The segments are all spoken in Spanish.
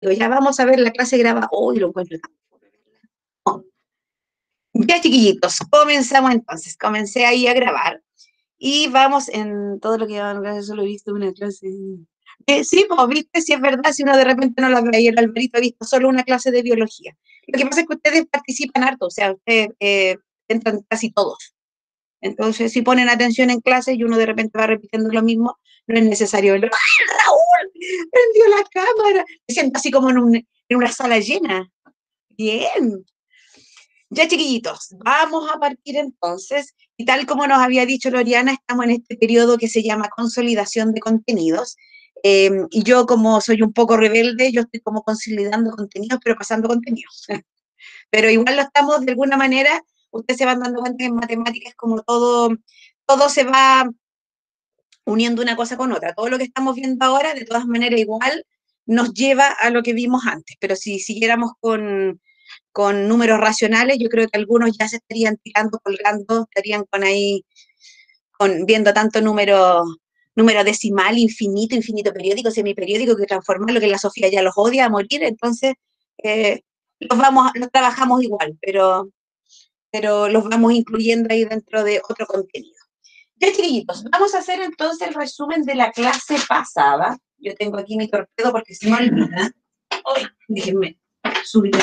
Digo, ya vamos a ver la clase grabada. Hoy lo encuentro tan... Ya, chiquillitos, comenzamos entonces. Comencé ahí a grabar y vamos en todo lo que va a clase, solo he visto una clase. Sí, pues, viste, si es verdad, si uno de repente no la ve, y el Alberito ha visto solo una clase de biología. Lo que pasa es que ustedes participan harto, o sea, ustedes entran casi todos. Entonces, si ponen atención en clase y uno de repente va repitiendo lo mismo, no es necesario verlo. ¡Ay, Raúl! Prendió la cámara. Me siento así como en una sala llena. Bien. Ya, chiquillitos, vamos a partir entonces. Y tal como nos había dicho Loriana, estamos en este periodo que se llama consolidación de contenidos. Y yo, como soy un poco rebelde, yo estoy como consolidando contenidos, pero pasando contenidos. Pero igual lo estamos de alguna manera, ustedes se van dando cuenta que en matemáticas como todo se va uniendo una cosa con otra. Todo lo que estamos viendo ahora, de todas maneras, igual nos lleva a lo que vimos antes. Pero si siguiéramos con números racionales, yo creo que algunos ya se estarían tirando, colgando, estarían con ahí, viendo tanto número decimal, infinito periódico, semiperiódico, que transformar lo que la Sofía ya los odia a morir, entonces eh, los trabajamos igual, pero los vamos incluyendo ahí dentro de otro contenido. Ya, chiquillitos, vamos a hacer entonces el resumen de la clase pasada. Yo tengo aquí mi torpedo porque se me olvida. Ay, déjenme subir.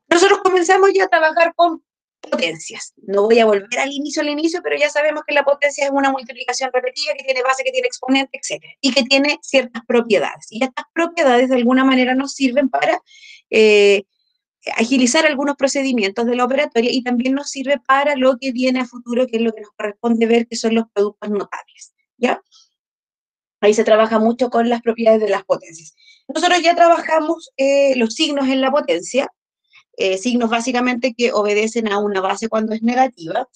Nosotros comenzamos ya a trabajar con potencias. No voy a volver al inicio, pero ya sabemos que la potencia es una multiplicación repetida que tiene base, que tiene exponente, etc. Y que tiene ciertas propiedades. Y estas propiedades de alguna manera nos sirven para agilizar algunos procedimientos de la operatoria y también nos sirve para lo que viene a futuro, que es lo que nos corresponde ver, que son los productos notables. ¿Ya? Ahí se trabaja mucho con las propiedades de las potencias. Nosotros ya trabajamos los signos en la potencia, signos básicamente que obedecen a una base cuando es negativa.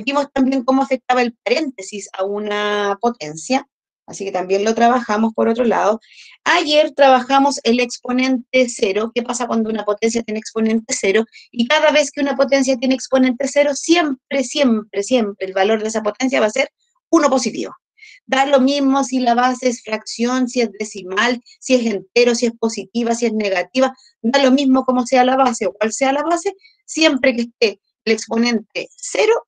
Vimos también cómo afectaba el paréntesis a una potencia, así que también lo trabajamos por otro lado. Ayer trabajamos el exponente cero, qué pasa cuando una potencia tiene exponente cero, y cada vez que una potencia tiene exponente cero, siempre el valor de esa potencia va a ser uno positivo. Da lo mismo si la base es fracción, si es decimal, si es entero, si es positiva, si es negativa, da lo mismo como sea la base o cuál sea la base, siempre que esté el exponente cero,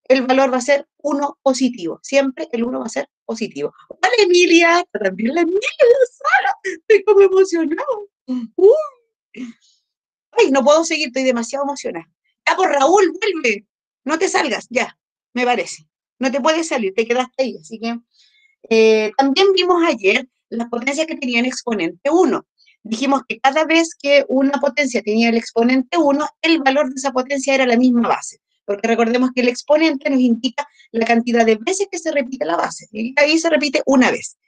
el valor va a ser 1 positivo. Siempre el 1 va a ser positivo. Hola, Emilia. También la Emilia de la sala. Estoy como emocionado. Ay, no puedo seguir, estoy demasiado emocionada. Ya, por Raúl, vuelve. No te salgas, ya, me parece. No te puedes salir, te quedaste ahí. Así que también vimos ayer las potencias que tenían exponente 1. Dijimos que cada vez que una potencia tenía el exponente 1, el valor de esa potencia era la misma base. Porque recordemos que el exponente nos indica la cantidad de veces que se repite la base. Y ahí se repite una vez.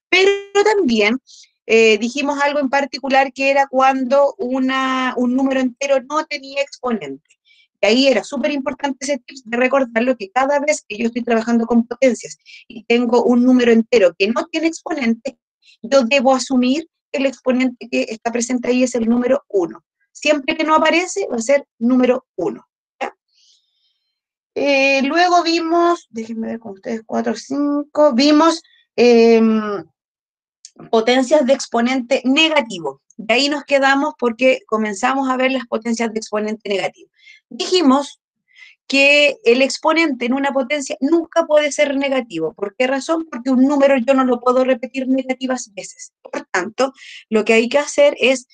Pero también dijimos algo en particular que era cuando un número entero no tenía exponente. Y ahí era súper importante ese tip de recordarlo, que cada vez que yo estoy trabajando con potencias y tengo un número entero que no tiene exponente, yo debo asumir que el exponente que está presente ahí es el número 1. Siempre que no aparece, va a ser número 1. Luego vimos, déjenme ver con ustedes, 4, 5, vimos potencias de exponente negativo. De ahí nos quedamos porque comenzamos a ver las potencias de exponente negativo. Dijimos que el exponente en una potencia nunca puede ser negativo. ¿Por qué razón? Porque un número yo no lo puedo repetir negativas veces. Por tanto, lo que hay que hacer es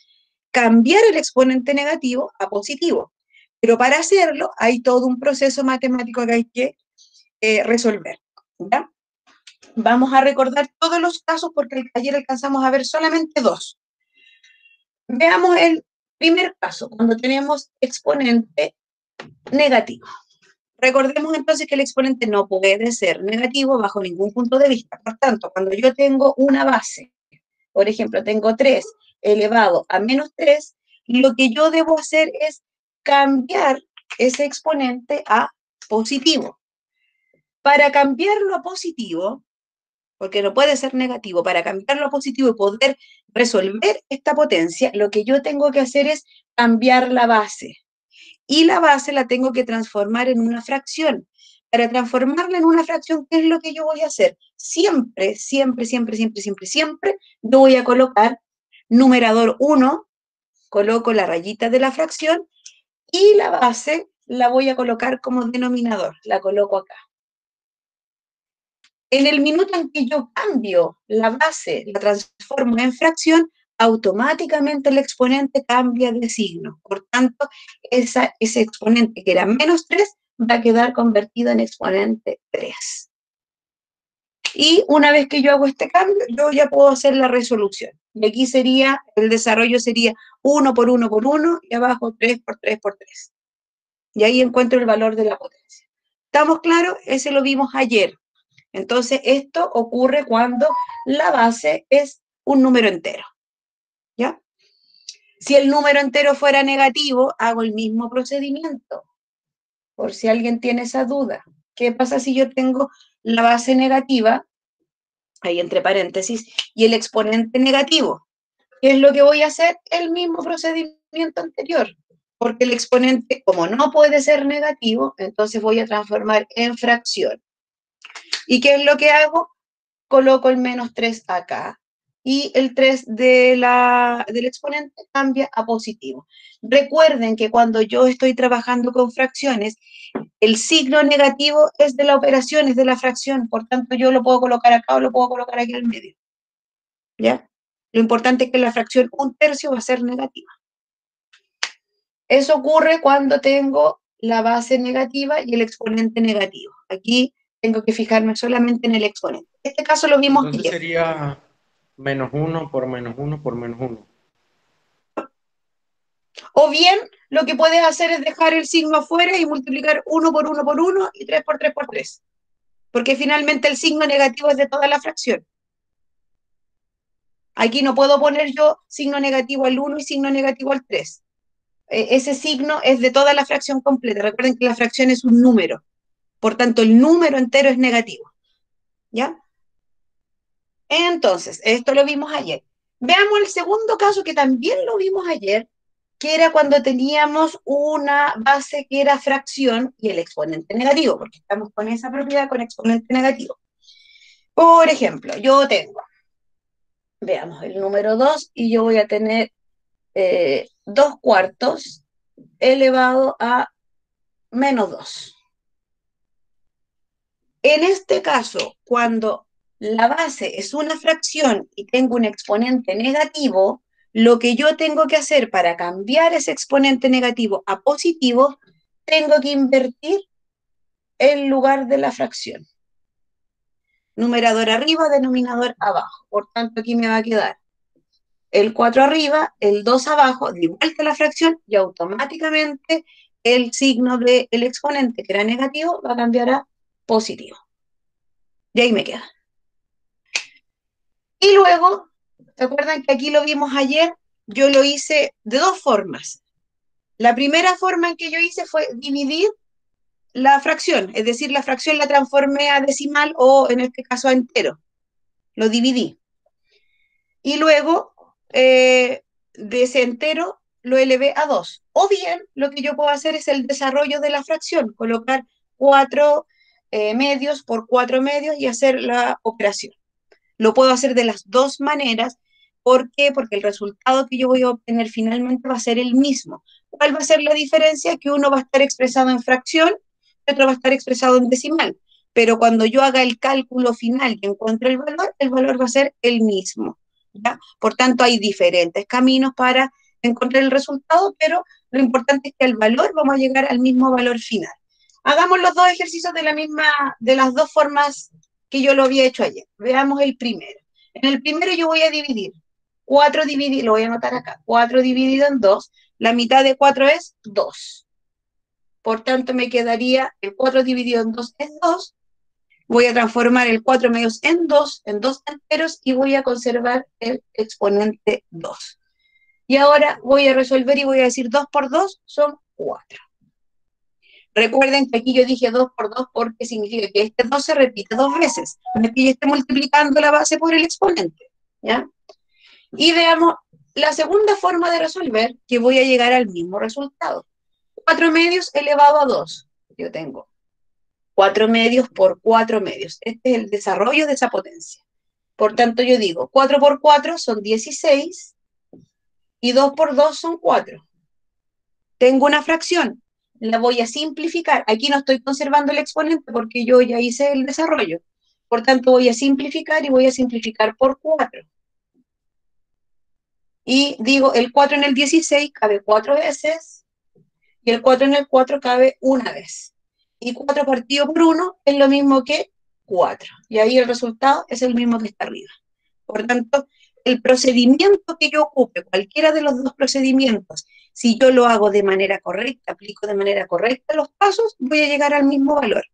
cambiar el exponente negativo a positivo. Pero para hacerlo hay todo un proceso matemático que hay que resolver. ¿Ya? Vamos a recordar todos los casos porque ayer alcanzamos a ver solamente dos. Veamos el primer caso, cuando tenemos exponente negativo. Recordemos entonces que el exponente no puede ser negativo bajo ningún punto de vista. Por tanto, cuando yo tengo una base, por ejemplo, tengo 3 elevado a menos 3, lo que yo debo hacer es cambiar ese exponente a positivo. Para cambiarlo a positivo, porque no puede ser negativo, para cambiarlo a positivo y poder resolver esta potencia, lo que yo tengo que hacer es cambiar la base. Y la base la tengo que transformar en una fracción. para transformarla en una fracción, ¿qué es lo que yo voy a hacer? Siempre, siempre, siempre, siempre, siempre, siempre, yo voy a colocar numerador 1, coloco la rayita de la fracción, y la base la voy a colocar como denominador, la coloco acá. En el minuto en que yo cambio la base, la transformo en fracción, automáticamente el exponente cambia de signo. Por tanto, ese exponente que era menos 3 va a quedar convertido en exponente 3. Y una vez que yo hago este cambio, yo ya puedo hacer la resolución. Y aquí sería, el desarrollo sería 1 por 1 por 1 y abajo 3 por 3 por 3. Y ahí encuentro el valor de la potencia. ¿Estamos claros? Ese lo vimos ayer. Entonces, esto ocurre cuando la base es un número entero, ¿ya? Si el número entero fuera negativo, hago el mismo procedimiento, por si alguien tiene esa duda. ¿Qué pasa si yo tengo la base negativa, ahí entre paréntesis, y el exponente negativo? ¿Qué es lo que voy a hacer? El mismo procedimiento anterior, porque el exponente, como no puede ser negativo, entonces voy a transformar en fracción. ¿Y qué es lo que hago? Coloco el menos 3 acá y el 3 del exponente cambia a positivo. Recuerden que cuando yo estoy trabajando con fracciones, el signo negativo es de la operación, es de la fracción, por tanto yo lo puedo colocar acá o lo puedo colocar aquí al medio. ¿Ya? Lo importante es que la fracción 1/3 va a ser negativa. Eso ocurre cuando tengo la base negativa y el exponente negativo. Aquí tengo que fijarme solamente en el exponente. En este caso lo vimos Entonces ayer. sería menos uno por menos uno por menos uno. O bien, lo que puedes hacer es dejar el signo afuera y multiplicar 1 por 1 por 1 y 3 por 3 por 3. Porque finalmente el signo negativo es de toda la fracción. Aquí no puedo poner yo signo negativo al 1 y signo negativo al 3. Ese signo es de toda la fracción completa. Recuerden que la fracción es un número. Por tanto, el número entero es negativo. ¿Ya? Entonces, esto lo vimos ayer. Veamos el segundo caso que también lo vimos ayer, que era cuando teníamos una base que era fracción y el exponente negativo, porque estamos con esa propiedad con exponente negativo. Por ejemplo, yo tengo, veamos, el número 2 y yo voy a tener 2 cuartos elevado a menos 2. En este caso, cuando la base es una fracción y tengo un exponente negativo, lo que yo tengo que hacer para cambiar ese exponente negativo a positivo, tengo que invertir el lugar de la fracción. Numerador arriba, denominador abajo. Por tanto, aquí me va a quedar el 4 arriba, el 2 abajo, de vuelta a la fracción, y automáticamente el signo del exponente, que era negativo, va a cambiar a positivo. Y ahí me queda. Y luego, ¿se acuerdan que aquí lo vimos ayer? Yo lo hice de dos formas. La primera forma en que yo hice fue dividir la fracción, es decir, la fracción la transformé a decimal o en este caso a entero. Lo dividí. Y luego de ese entero lo elevé a 2. O bien, lo que yo puedo hacer es el desarrollo de la fracción, colocar 4 medios por 4 medios y hacer la operación. Lo puedo hacer de las dos maneras. ¿Por qué? Porque el resultado que yo voy a obtener finalmente va a ser el mismo. ¿Cuál va a ser la diferencia? Que uno va a estar expresado en fracción y otro va a estar expresado en decimal. Pero cuando yo haga el cálculo final y encuentre el valor va a ser el mismo. ¿Ya? Por tanto, hay diferentes caminos para encontrar el resultado, pero lo importante es que al valor vamos a llegar al mismo valor final. Hagamos los dos ejercicios de las dos formas que yo lo había hecho ayer. Veamos el primero. En el primero yo voy a dividir 4 dividido, lo voy a anotar acá, 4 dividido en 2, la mitad de 4 es 2. Por tanto, me quedaría el 4 dividido en 2 es 2. Voy a transformar el 4 medios en 2 enteros, y voy a conservar el exponente 2. Y ahora voy a resolver y voy a decir 2 por 2 son 4. Recuerden que aquí yo dije 2 por 2 porque significa que este 2 se repite dos veces. No es que yo esté multiplicando la base por el exponente. ¿Ya? Y veamos la segunda forma de resolver, que voy a llegar al mismo resultado. 4 medios elevado a 2. Yo tengo 4 medios por 4 medios. Este es el desarrollo de esa potencia. Por tanto, yo digo, 4 por 4 son 16 y 2 por 2 son 4. Tengo una fracción, la voy a simplificar. Aquí no estoy conservando el exponente porque yo ya hice el desarrollo. Por tanto, voy a simplificar y voy a simplificar por 4. Y digo, el 4 en el 16 cabe 4 veces y el 4 en el 4 cabe una vez. Y 4 partido por 1 es lo mismo que 4. Y ahí el resultado es el mismo que está arriba. Por tanto, el procedimiento que yo ocupe, cualquiera de los dos procedimientos, si yo lo hago de manera correcta, aplico de manera correcta los pasos, voy a llegar al mismo valor.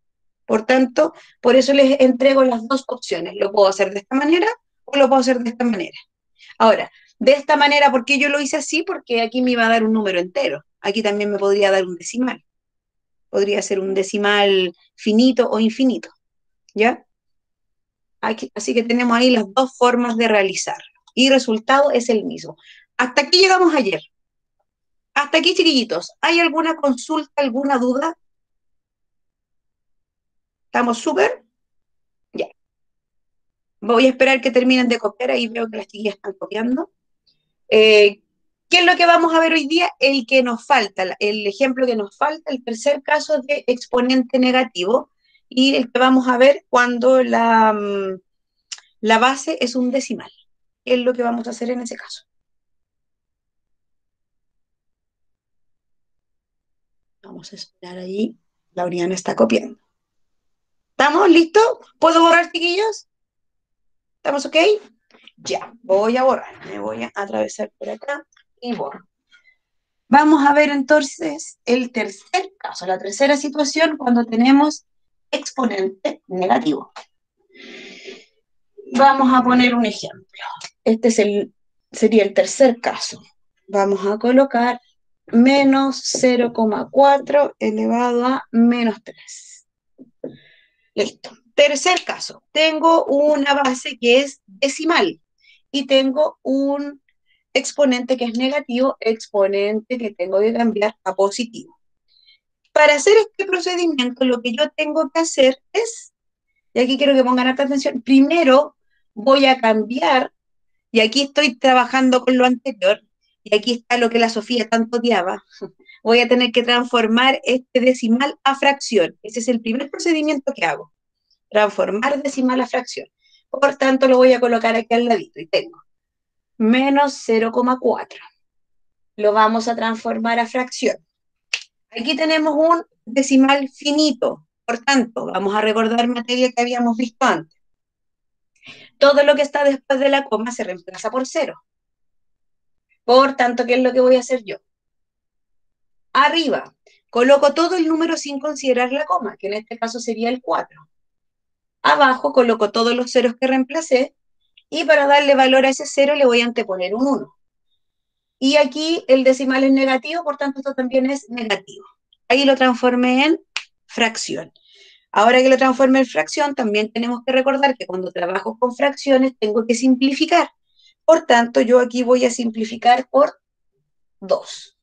Por tanto, por eso les entrego las dos opciones. Lo puedo hacer de esta manera o lo puedo hacer de esta manera. Ahora, de esta manera, ¿por qué yo lo hice así? Porque aquí me iba a dar un número entero. Aquí también me podría dar un decimal. Podría ser un decimal finito o infinito. ¿Ya? Así que tenemos ahí las dos formas de realizar. Y el resultado es el mismo. Hasta aquí llegamos ayer. Hasta aquí, chiquillitos. ¿Hay alguna consulta, alguna duda? ¿Estamos súper? Ya. Voy a esperar que terminen de copiar. Ahí veo que las chiquillas están copiando. ¿Qué es lo que vamos a ver hoy día? El que nos falta, el ejemplo que nos falta, el tercer caso de exponente negativo. Y el que vamos a ver cuando la base es un decimal. ¿Qué es lo que vamos a hacer en ese caso? Vamos a esperar ahí. Lauriana está copiando. ¿Estamos listos? ¿Puedo borrar, chiquillos? ¿Estamos ok? Ya, voy a borrar. Me voy a atravesar por acá y borro. Vamos a ver entonces el tercer caso, la tercera situación cuando tenemos exponente negativo. Vamos a poner un ejemplo. Este sería el tercer caso. Vamos a colocar menos 0,4 elevado a menos 3. Listo. Tercer caso. Tengo una base que es decimal y tengo un exponente que es negativo, exponente que tengo que cambiar a positivo. Para hacer este procedimiento, lo que yo tengo que hacer es, y aquí quiero que pongan harta atención, primero voy a cambiar, y aquí estoy trabajando con lo anterior, y aquí está lo que la Sofía tanto odiaba, voy a tener que transformar este decimal a fracción. Ese es el primer procedimiento que hago, transformar decimal a fracción. Por tanto, lo voy a colocar aquí al ladito, y tengo menos 0,4. Lo vamos a transformar a fracción. Aquí tenemos un decimal finito, por tanto, vamos a recordar materia que habíamos visto antes. Todo lo que está después de la coma se reemplaza por 0. Por tanto, ¿qué es lo que voy a hacer yo? Arriba, coloco todo el número sin considerar la coma, que en este caso sería el 4. Abajo coloco todos los ceros que reemplacé, y para darle valor a ese 0 le voy a anteponer un 1. Y aquí el decimal es negativo, por tanto esto también es negativo. Ahí lo transformé en fracción. Ahora que lo transformé en fracción, también tenemos que recordar que cuando trabajo con fracciones tengo que simplificar. Por tanto, yo aquí voy a simplificar por 2.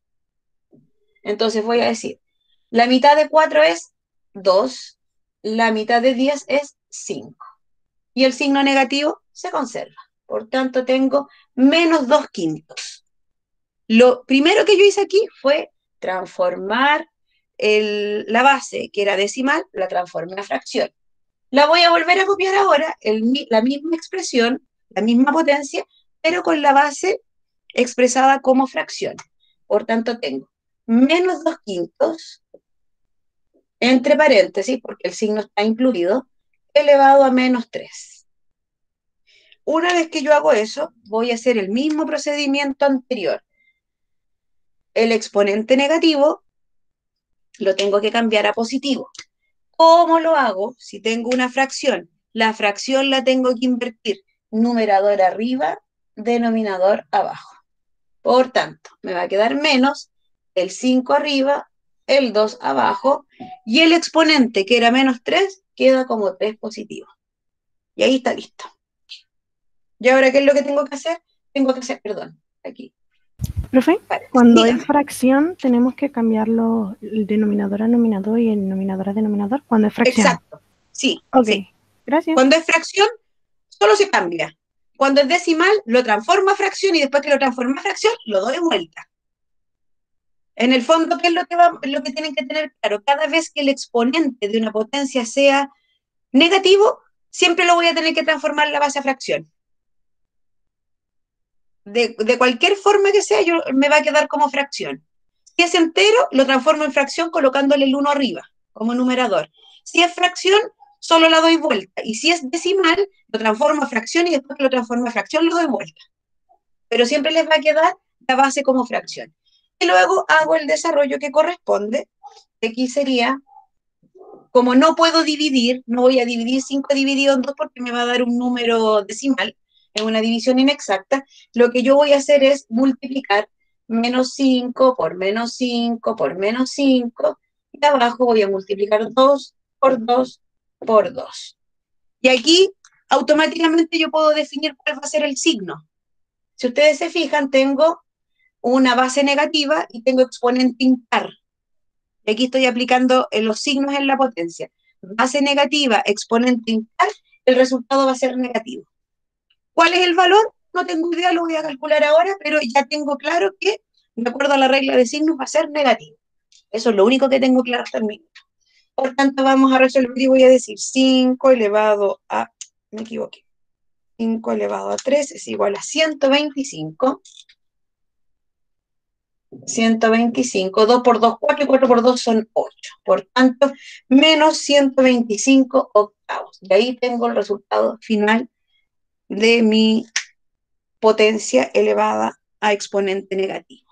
Entonces voy a decir, la mitad de 4 es 2, la mitad de 10 es 5. Y el signo negativo se conserva. Por tanto, tengo menos 2 quintos. Lo primero que yo hice aquí fue transformar la base, que era decimal, la transformé a fracción. La voy a volver a copiar ahora, la misma expresión, la misma potencia, pero con la base expresada como fracción. Por tanto, tengo menos 2 quintos, entre paréntesis, porque el signo está incluido, elevado a menos 3. Una vez que yo hago eso, voy a hacer el mismo procedimiento anterior. El exponente negativo lo tengo que cambiar a positivo. ¿Cómo lo hago? Si tengo una fracción, la fracción la tengo que invertir numerador arriba, denominador abajo. Por tanto, me va a quedar menos el 5 arriba, el 2 abajo, y el exponente, que era menos 3, queda como 3 positivo. Y ahí está listo. ¿Y ahora qué es lo que tengo que hacer? Tengo que hacer, perdón, aquí. Profe, cuando Dígame. es fracción tenemos que cambiarlo el denominador a nominador y el nominador a denominador cuando es fracción. Exacto, sí, Ok, sí. gracias. Cuando es fracción, solo se cambia. Cuando es decimal, lo transformo a fracción y después que lo transformo a fracción, lo doy vuelta. En el fondo, ¿qué es lo que tienen que tener claro? Cada vez que el exponente de una potencia sea negativo, siempre lo voy a tener que transformar la base a fracción. De cualquier forma que sea, me va a quedar como fracción. Si es entero, lo transformo en fracción colocándole el 1 arriba, como numerador. Si es fracción, solo la doy vuelta. Y si es decimal, lo transformo a fracción y después que lo transformo a fracción, lo doy vuelta. Pero siempre les va a quedar la base como fracción. Y luego hago el desarrollo que corresponde. Aquí sería, como no puedo dividir, no voy a dividir 5 dividido en 2 porque me va a dar un número decimal, es una división inexacta. Lo que yo voy a hacer es multiplicar menos 5 por menos 5 por menos 5, y abajo voy a multiplicar 2 por 2 por 2. Y aquí automáticamente yo puedo definir cuál va a ser el signo. Si ustedes se fijan, tengo una base negativa y tengo exponente impar. Y aquí estoy aplicando los signos en la potencia. Base negativa, exponente impar, el resultado va a ser negativo. ¿Cuál es el valor? No tengo idea, lo voy a calcular ahora, pero ya tengo claro que, de acuerdo a la regla de signos, va a ser negativo. Eso es lo único que tengo claro también. Por tanto, vamos a resolver y voy a decir 5 elevado a, me equivoqué, 5 elevado a 3 es igual a 125. 125, 2 por 2, 4 y 4 por 2 son 8. Por tanto, menos 125 octavos. Y ahí tengo el resultado final de mi potencia elevada a exponente negativo.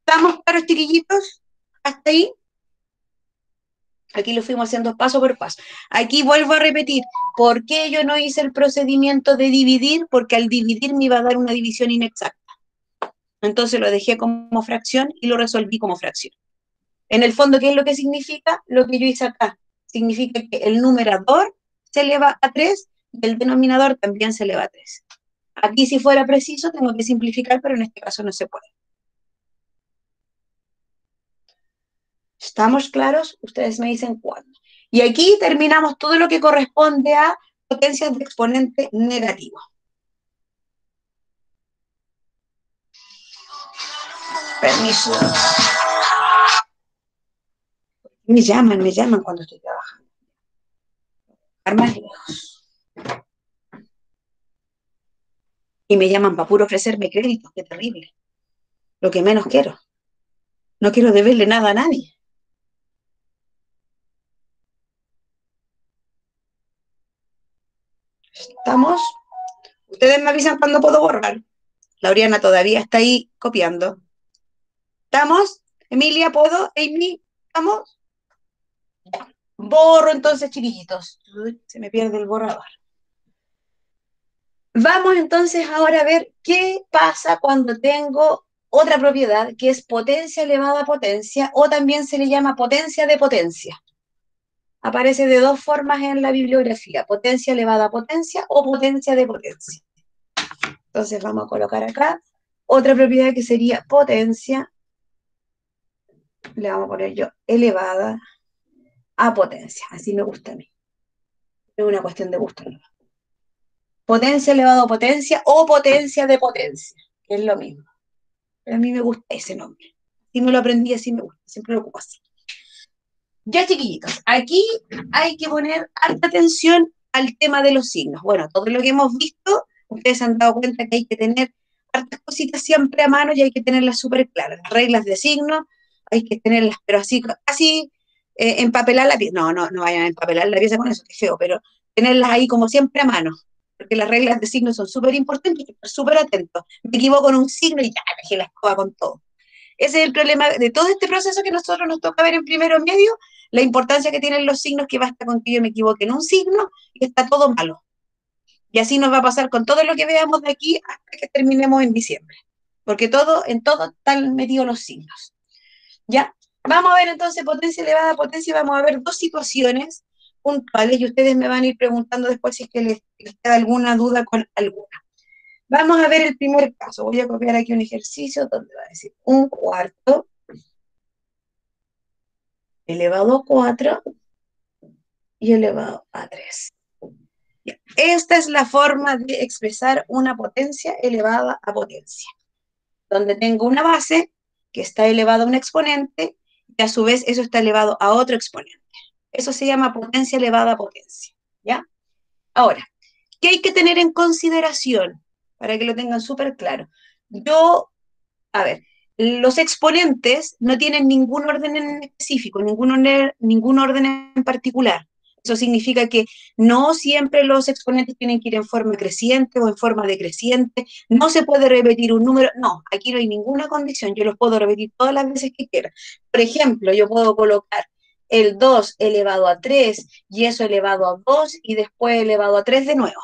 ¿Estamos claros, chiquillitos? ¿Hasta ahí? Aquí lo fuimos haciendo paso por paso. Aquí vuelvo a repetir, ¿por qué yo no hice el procedimiento de dividir? Porque al dividir me iba a dar una división inexacta. Entonces lo dejé como fracción y lo resolví como fracción. En el fondo, ¿qué es lo que significa? Lo que yo hice acá. Significa que el numerador se eleva a 3 y el denominador también se eleva a 3. Aquí, si fuera preciso, tengo que simplificar, pero en este caso no se puede. ¿Estamos claros? Ustedes me dicen cuándo. Y aquí terminamos todo lo que corresponde a potencias de exponente negativo. Permiso. Me llaman cuando estoy trabajando. Más lejos. Y me llaman para puro ofrecerme créditos, qué terrible. Lo que menos quiero. No quiero deberle nada a nadie. ¿Estamos? Ustedes me avisan cuando puedo borrar. Lauriana todavía está ahí copiando. ¿Estamos? Emilia, ¿puedo? Amy, ¿estamos? Ya. Borro entonces, chiquillitos. Uy, se me pierde el borrador. Vamos entonces ahora a ver qué pasa cuando tengo otra propiedad que es potencia elevada a potencia, o también se le llama potencia de potencia. Aparece de dos formas en la bibliografía: potencia elevada a potencia o potencia de potencia. Entonces vamos a colocar acá otra propiedad que sería potencia, le vamos a poner yo elevada a potencia, así me gusta a mí. Es una cuestión de gusto, ¿no? Potencia elevada a potencia o potencia de potencia, que es lo mismo. Pero a mí me gusta ese nombre. Si me lo aprendí así me gusta, siempre lo ocupo así. Ya, chiquillitos, aquí hay que poner harta atención al tema de los signos. Bueno, todo lo que hemos visto, ustedes se han dado cuenta que hay que tener hartas cositas siempre a mano y hay que tenerlas súper claras. Las reglas de signos, hay que tenerlas, pero así empapelar la pieza. No vayan a empapelar la pieza con eso, que es feo, pero tenerlas ahí como siempre a mano. Porque las reglas de signos son súper importantes, hay que estar súper atentos. Me equivoco en un signo y ya, dejé la escoba con todo. Ese es el problema de todo este proceso que nosotros nos toca ver en primero medio, la importancia que tienen los signos, que basta con que yo me equivoque en un signo y está todo malo. Y así nos va a pasar con todo lo que veamos de aquí hasta que terminemos en diciembre. Porque en todo están metidos los signos. ¿Ya? Vamos a ver entonces potencia elevada a potencia y vamos a ver dos situaciones puntuales y ustedes me van a ir preguntando después si es que les queda alguna duda con alguna. Vamos a ver el primer caso. Voy a copiar aquí un ejercicio donde va a decir 1/4 elevado a 4 y elevado a 3. Esta es la forma de expresar una potencia elevada a potencia, donde tengo una base que está elevada a un exponente y a su vez eso está elevado a otro exponente. Eso se llama potencia elevada a potencia, ¿ya? Ahora, ¿qué hay que tener en consideración? Para que lo tengan súper claro. A ver, los exponentes no tienen ningún orden en específico, ningún orden en particular. Eso significa que no siempre los exponentes tienen que ir en forma creciente o en forma decreciente, no se puede repetir un número, no, aquí no hay ninguna condición, yo los puedo repetir todas las veces que quiera. Por ejemplo, yo puedo colocar el 2 elevado a 3 y eso elevado a 2 y después elevado a 3 de nuevo.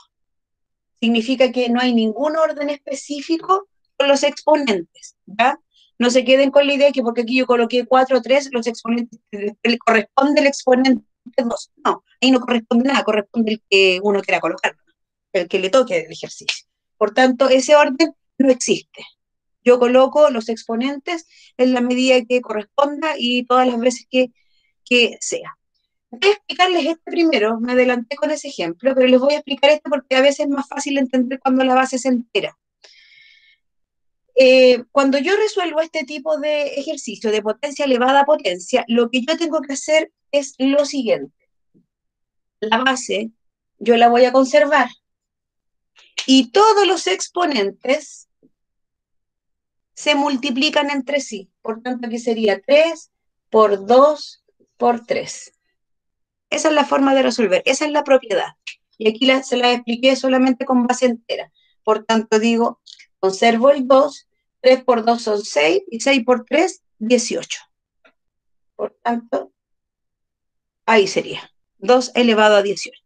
Significa que no hay ningún orden específico con los exponentes, ¿ya? No se queden con la idea que porque aquí yo coloqué 4 o 3, los exponentes, le corresponde el exponente 2. No, ahí no corresponde nada, corresponde el que uno quiera colocar, el que le toque el ejercicio. Por tanto, ese orden no existe. Yo coloco los exponentes en la medida que corresponda y todas las veces que sea. Voy a explicarles este primero, me adelanté con ese ejemplo, pero les voy a explicar este porque a veces es más fácil entender cuando la base se entera. Cuando yo resuelvo este tipo de ejercicio de potencia elevada a potencia, lo que yo tengo que hacer es lo siguiente. La base yo la voy a conservar y todos los exponentes se multiplican entre sí. Por tanto, aquí sería 3 por 2 por 3. Esa es la forma de resolver, esa es la propiedad. Y aquí se la expliqué solamente con base entera. Por tanto, digo, conservo el 2, 3 por 2 son 6, y 6 por 3, 18. Por tanto, ahí sería, 2 elevado a 18.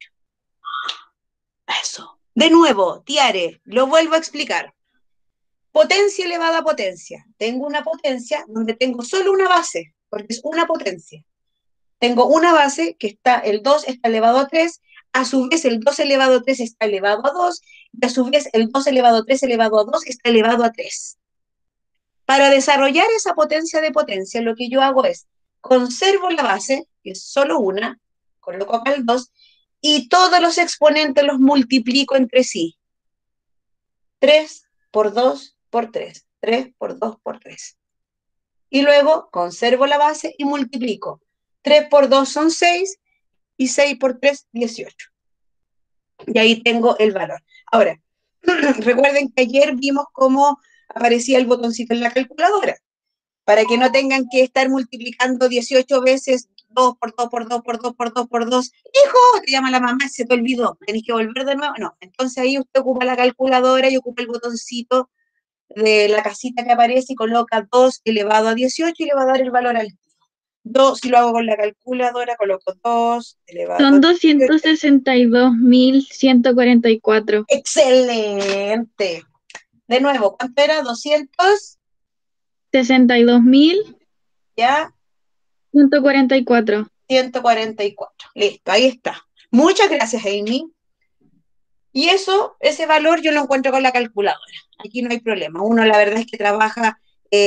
Eso. De nuevo, Tiare, lo vuelvo a explicar. Potencia elevada a potencia. Tengo una potencia donde tengo solo una base, porque es una potencia. Tengo una base que está, el 2 está elevado a 3, a su vez el 2 elevado a 3 está elevado a 2, y a su vez el 2 elevado a 3 elevado a 2 está elevado a 3. Para desarrollar esa potencia de potencia, lo que yo hago es, conservo la base, que es solo una, coloco acá el 2, y todos los exponentes los multiplico entre sí. 3 por 2 por 3, 3 por 2 por 3. Y luego conservo la base y multiplico. 3 por 2 son 6, y 6 por 3, 18. Y ahí tengo el valor. Ahora, recuerden que ayer vimos cómo aparecía el botoncito en la calculadora, para que no tengan que estar multiplicando 18 veces 2 por 2 por 2 por 2 por 2 por 2. ¡Hijo! Te llama la mamá, se te olvidó, tenés que volver de nuevo. No, entonces ahí usted ocupa la calculadora y ocupa el botoncito de la casita que aparece y coloca 2 elevado a 18 y le va a dar el valor al 2. Si lo hago con la calculadora, coloco 2 elevado Son a 18. 262.144. ¡Excelente! De nuevo, ¿cuánto era? 200, 62.144. ya, 144. Listo, ahí está. Muchas gracias, Amy. Y eso, ese valor yo lo encuentro con la calculadora. Aquí no hay problema. Uno la verdad es que trabaja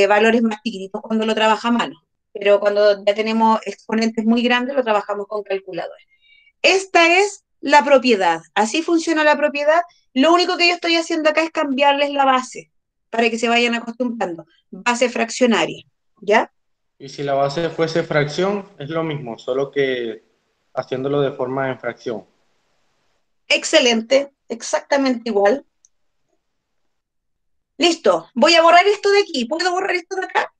valores más chiquititos cuando lo trabaja a mano. Pero cuando ya tenemos exponentes muy grandes, lo trabajamos con calculadora. Esta es la propiedad. Así funciona la propiedad. Lo único que yo estoy haciendo acá es cambiarles la base para que se vayan acostumbrando. Base fraccionaria, ¿ya? Y si la base fuese fracción, es lo mismo, solo que haciéndolo de forma en fracción. Excelente, exactamente igual. Listo, voy a borrar esto de aquí. ¿Puedo borrar esto de acá?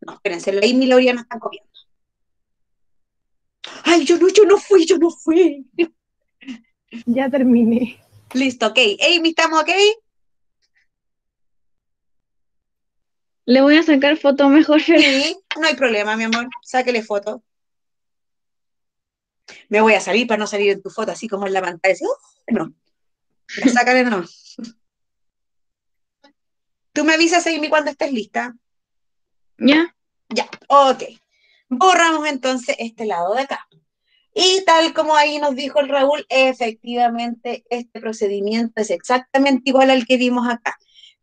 No, espérense, la Amy y la Oriana están copiando. Ay, yo no fui. Ya terminé. Listo, ok. Amy, ¿estamos ok? Le voy a sacar foto mejor. Sí, no hay problema, mi amor. Sáquele foto. Me voy a salir para no salir en tu foto, así como en la pantalla. No, ya sácale nomás. Tú me avisas, Amy, cuando estés lista. ¿Ya? Ya, ok. Borramos entonces este lado de acá. Y tal como ahí nos dijo el Raúl, efectivamente este procedimiento es exactamente igual al que vimos acá.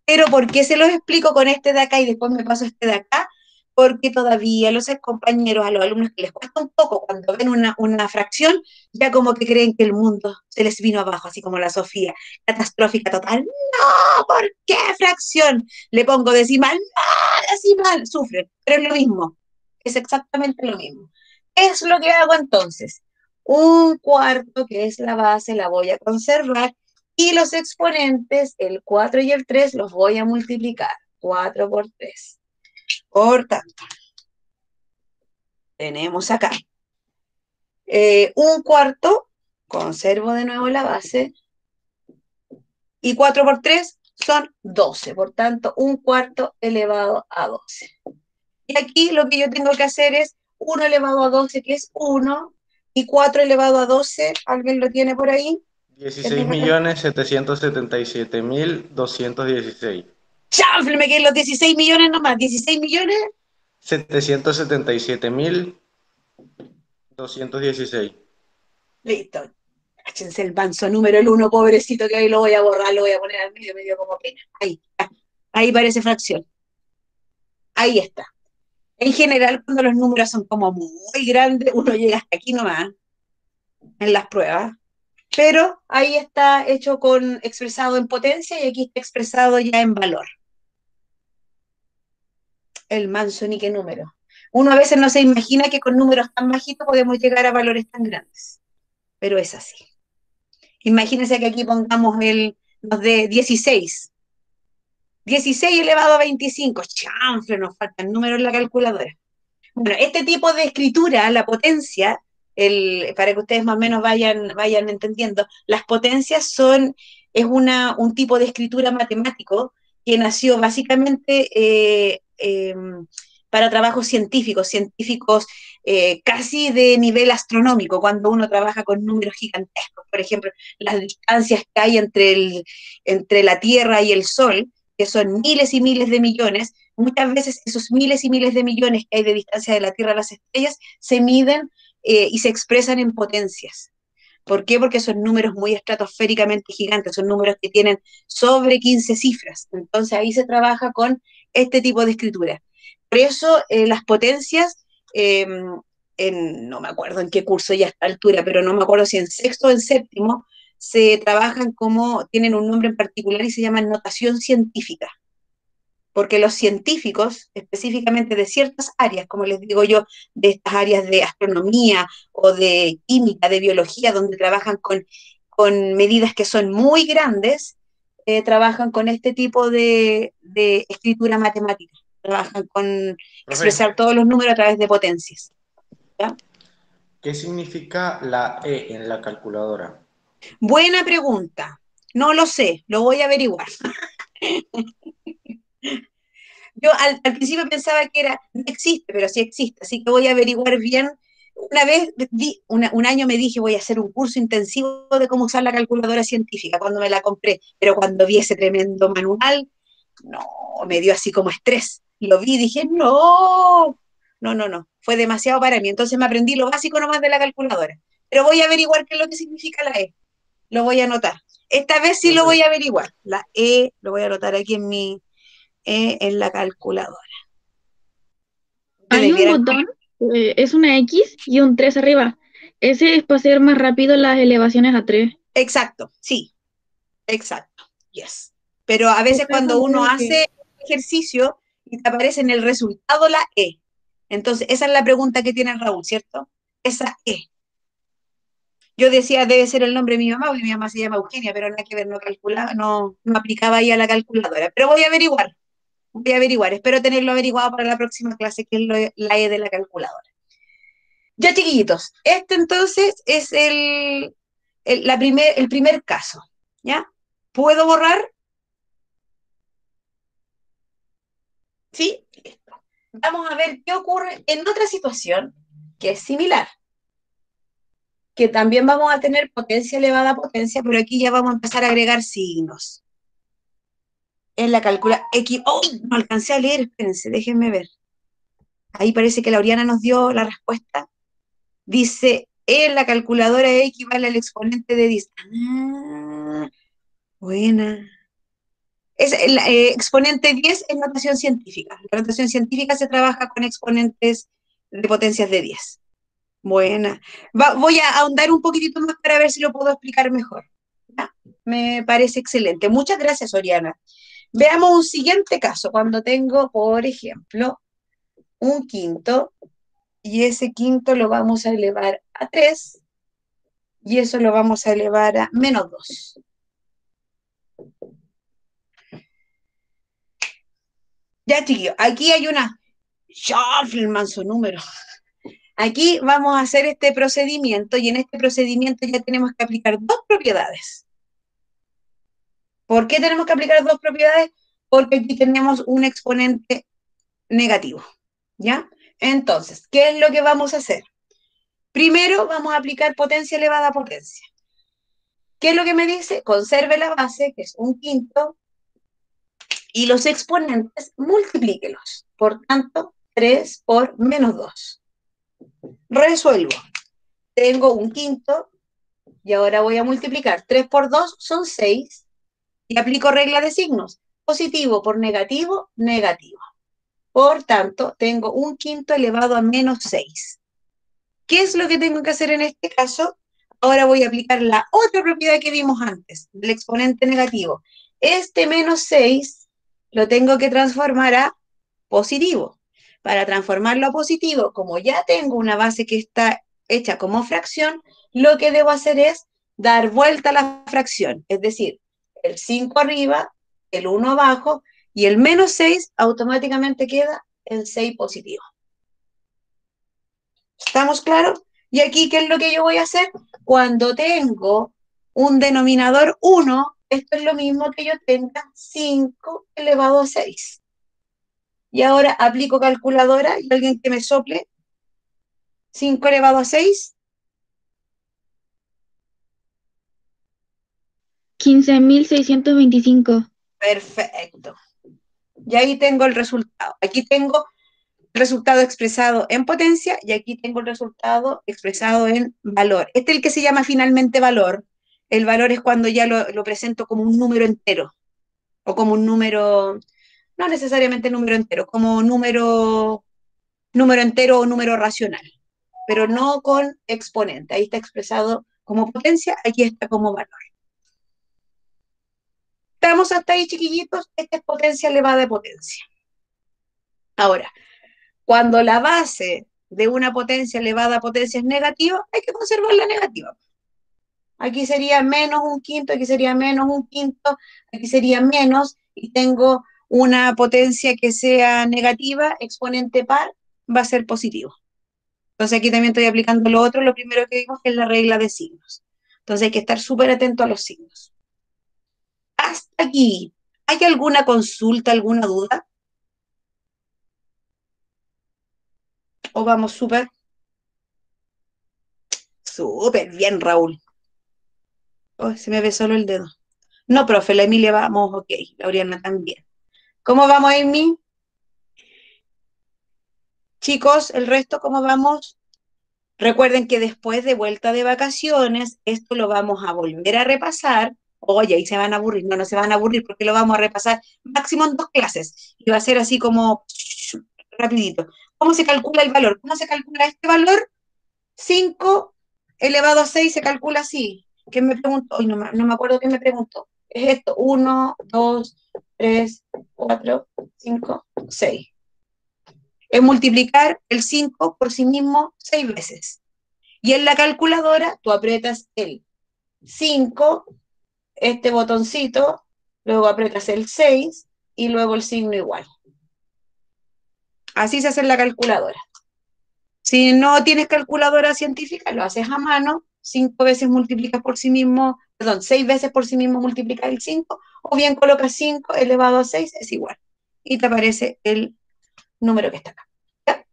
Pero ¿por qué se los explico con este de acá y después me paso este de acá? Porque todavía los compañeros, a los alumnos que les cuesta un poco cuando ven una fracción, ya como que creen que el mundo se les vino abajo, así como la Sofía, catastrófica total. No, ¿por qué fracción? Le pongo decimal, no, decimal, sufren, pero es lo mismo, es exactamente lo mismo. ¿Qué es lo que hago entonces? Un cuarto, que es la base, la voy a conservar y los exponentes, el 4 y el 3, los voy a multiplicar. 4 por 3. Por tanto, tenemos acá un cuarto, conservo de nuevo la base, y 4 por 3 son 12. Por tanto, un cuarto elevado a 12. Y aquí lo que yo tengo que hacer es 1 elevado a 12, que es 1, y 4 elevado a 12, ¿alguien lo tiene por ahí? 16.777.216. ¡Chanfle! Me quedé los 16 millones nomás. 16 millones. 777.216. Listo. Cáchense el manso número el 1, pobrecito, que ahí lo voy a borrar, lo voy a poner al medio, medio como pena. Ahí, ahí parece fracción. Ahí está. En general, cuando los números son como muy grandes, uno llega hasta aquí nomás, en las pruebas. Pero ahí está hecho con expresado en potencia y aquí está expresado ya en valor. El manso ni qué número. Uno a veces no se imagina que con números tan bajitos podemos llegar a valores tan grandes. Pero es así. Imagínense que aquí pongamos los de 16. 16 elevado a 25. Chanfle, nos faltan números en la calculadora. Bueno, este tipo de escritura, la potencia, para que ustedes más o menos vayan entendiendo, las potencias es un tipo de escritura matemático que nació básicamente para trabajos científicos casi de nivel astronómico, cuando uno trabaja con números gigantescos, por ejemplo, las distancias que hay entre la Tierra y el Sol, que son miles y miles de millones. Muchas veces esos miles y miles de millones que hay de distancia de la Tierra a las estrellas se miden y se expresan en potencias. ¿Por qué? Porque son números muy estratosféricamente gigantes, son números que tienen sobre 15 cifras. Entonces ahí se trabaja con este tipo de escritura. Por eso las potencias, no me acuerdo en qué curso ya a esta altura, pero no me acuerdo si en sexto o en séptimo, se trabajan tienen un nombre en particular y se llaman notación científica, porque los científicos, específicamente de ciertas áreas, como les digo yo, de estas áreas de astronomía o de química, de biología, donde trabajan con medidas que son muy grandes, trabajan con este tipo de escritura matemática, trabajan con Profe, expresar todos los números a través de potencias. ¿Ya? ¿qué significa la E en la calculadora? Buena pregunta. No lo sé, lo voy a averiguar. Yo al principio pensaba que no existe, pero sí existe, así que voy a averiguar bien. Una vez, un año me dije, voy a hacer un curso intensivo de cómo usar la calculadora científica cuando me la compré, pero cuando vi ese tremendo manual, no, me dio así como estrés. Lo vi y dije, no, no, no, no, fue demasiado para mí. Entonces me aprendí lo básico nomás de la calculadora. Pero voy a averiguar qué es lo que significa la E. Lo voy a anotar. Esta vez sí lo Profe, voy a averiguar. La E lo voy a anotar aquí en la calculadora. Hay Ustedes un vieran. botón, es una X y un 3 arriba. Ese es para hacer más rápido las elevaciones a 3. Exacto, sí, exacto, yes. Pero a veces cuando uno hace ejercicio y te aparece en el resultado la E. Entonces, esa es la pregunta que tiene Raúl, ¿cierto? Esa E. Yo decía, debe ser el nombre de mi mamá, porque mi mamá se llama Eugenia, pero nada que ver, no calculaba, no aplicaba ahí a la calculadora. Pero voy a averiguar, espero tenerlo averiguado para la próxima clase, que es la E de la calculadora. Ya, chiquillitos, este entonces es el primer caso, ¿ya? ¿Puedo borrar? Sí, listo. Vamos a ver qué ocurre en otra situación que es similar, que también vamos a tener potencia elevada a potencia, pero aquí ya vamos a empezar a agregar signos. En la calcula X, ¡oh! No alcancé a leer, espérense, déjenme ver. Ahí parece que Lauriana nos dio la respuesta. Dice En la calculadora X vale al exponente de 10. Ah, buena. Exponente 10 es notación científica. La notación científica se trabaja con exponentes de potencias de 10. Buena. Voy a ahondar un poquitito más para ver si lo puedo explicar mejor. ¿Ya? Me parece excelente. Muchas gracias, Oriana. Veamos un siguiente caso, cuando tengo, por ejemplo, un quinto, y ese quinto lo vamos a elevar a 3, y eso lo vamos a elevar a menos 2. Ya, chiquillos, aquí hay una... ¡Shaf! El manso número. Aquí vamos a hacer este procedimiento, y en este procedimiento ya tenemos que aplicar dos propiedades. ¿Por qué tenemos que aplicar dos propiedades? Porque aquí tenemos un exponente negativo, ¿ya? Entonces, ¿qué es lo que vamos a hacer? Primero vamos a aplicar potencia elevada a potencia. ¿Qué es lo que me dice? Conserve la base, que es un quinto, y los exponentes multiplíquelos. Por tanto, 3 por menos 2. Resuelvo. Tengo un quinto, y ahora voy a multiplicar. 3 por 2 son 6, y aplico regla de signos. Positivo por negativo, negativo. Por tanto, tengo un quinto elevado a menos 6. ¿Qué es lo que tengo que hacer en este caso? Ahora voy a aplicar la otra propiedad que vimos antes, del exponente negativo. Este menos 6 lo tengo que transformar a positivo. Para transformarlo a positivo, como ya tengo una base que está hecha como fracción, lo que debo hacer es dar vuelta a la fracción. Es decir, el 5 arriba, el 1 abajo, y el menos 6 automáticamente queda en 6 positivo. ¿Estamos claros? Y aquí, ¿qué es lo que yo voy a hacer? Cuando tengo un denominador 1, esto es lo mismo que yo tenga 5 elevado a 6. Y ahora aplico calculadora y alguien que me sople 5 elevado a 6. 15.625. Perfecto. Y ahí tengo el resultado. Aquí tengo el resultado expresado en potencia y aquí tengo el resultado expresado en valor. Este es el que se llama finalmente valor. El valor es cuando ya lo presento como un número entero o como un número, no necesariamente número entero, como número entero o número racional, pero no con exponente. Ahí está expresado como potencia, aquí está como valor. ¿Estamos hasta ahí, chiquillitos? Esta es potencia elevada de potencia. Ahora, cuando la base de una potencia elevada a potencia es negativa, hay que conservar la negativa. Aquí sería menos un quinto, aquí sería menos un quinto, aquí sería menos, y tengo una potencia que sea negativa, exponente par, va a ser positivo. Entonces aquí también estoy aplicando lo otro, lo primero que vimos que es la regla de signos. Entonces hay que estar súper atento a los signos. Hasta aquí, ¿hay alguna consulta, alguna duda? ¿O vamos súper? Súper bien, Raúl. Oh, se me ve solo el dedo. No, profe, la Emilia vamos, ok, la Oriana también. ¿Cómo vamos, Amy? Chicos, el resto, ¿cómo vamos? Recuerden que después de vuelta de vacaciones, esto lo vamos a volver a repasar. Oye, ahí se van a aburrir. No, no se van a aburrir porque lo vamos a repasar máximo en 2 clases. Y va a ser así como rapidito. ¿Cómo se calcula el valor? ¿Cómo se calcula este valor? 5 elevado a 6 se calcula así. ¿Qué me preguntó? Hoy no me acuerdo qué me preguntó. Es esto, 1, 2, 3, 4, 5, 6. Es multiplicar el 5 por sí mismo 6 veces. Y en la calculadora tú aprietas el 5, este botoncito, luego aprietas el 6 y luego el signo igual. Así se hace en la calculadora. Si no tienes calculadora científica, lo haces a mano, 5 veces multiplicas por sí mismo, perdón, 6 veces por sí mismo multiplicas el 5, o bien colocas 5 elevado a 6, es igual. Y te aparece el número que está acá. ¿Ya?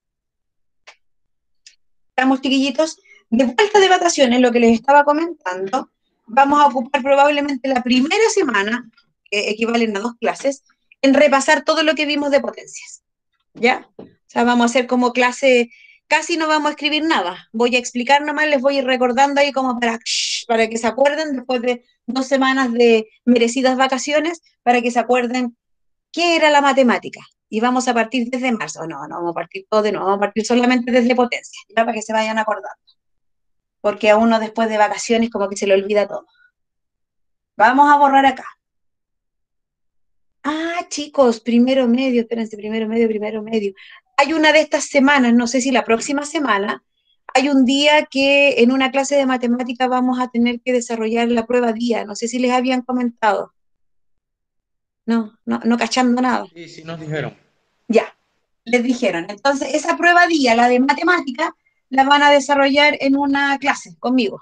Estamos, chiquillitos, de vuelta de vacaciones, lo que les estaba comentando, vamos a ocupar probablemente la primera semana, que equivalen a 2 clases, en repasar todo lo que vimos de potencias. ¿Ya? O sea, vamos a hacer como clase casi no vamos a escribir nada. Voy a explicar nomás, les voy a ir recordando ahí como para que se acuerden después de 2 semanas de merecidas vacaciones, para que se acuerden qué era la matemática. Y vamos a partir desde marzo. No, no vamos a partir todo de nuevo, vamos a partir solamente desde potencia, ya para que se vayan acordando. Porque a uno después de vacaciones como que se le olvida todo. Vamos a borrar acá. Ah, chicos, primero medio, espérense, primero medio, primero medio. Hay una de estas semanas, no sé si la próxima semana, hay un día que en una clase de matemática vamos a tener que desarrollar la prueba día. No sé si les habían comentado. No, no, no cachando nada. Sí, sí nos dijeron. Ya, les dijeron. Entonces, esa prueba día, la de matemática, la van a desarrollar en una clase conmigo.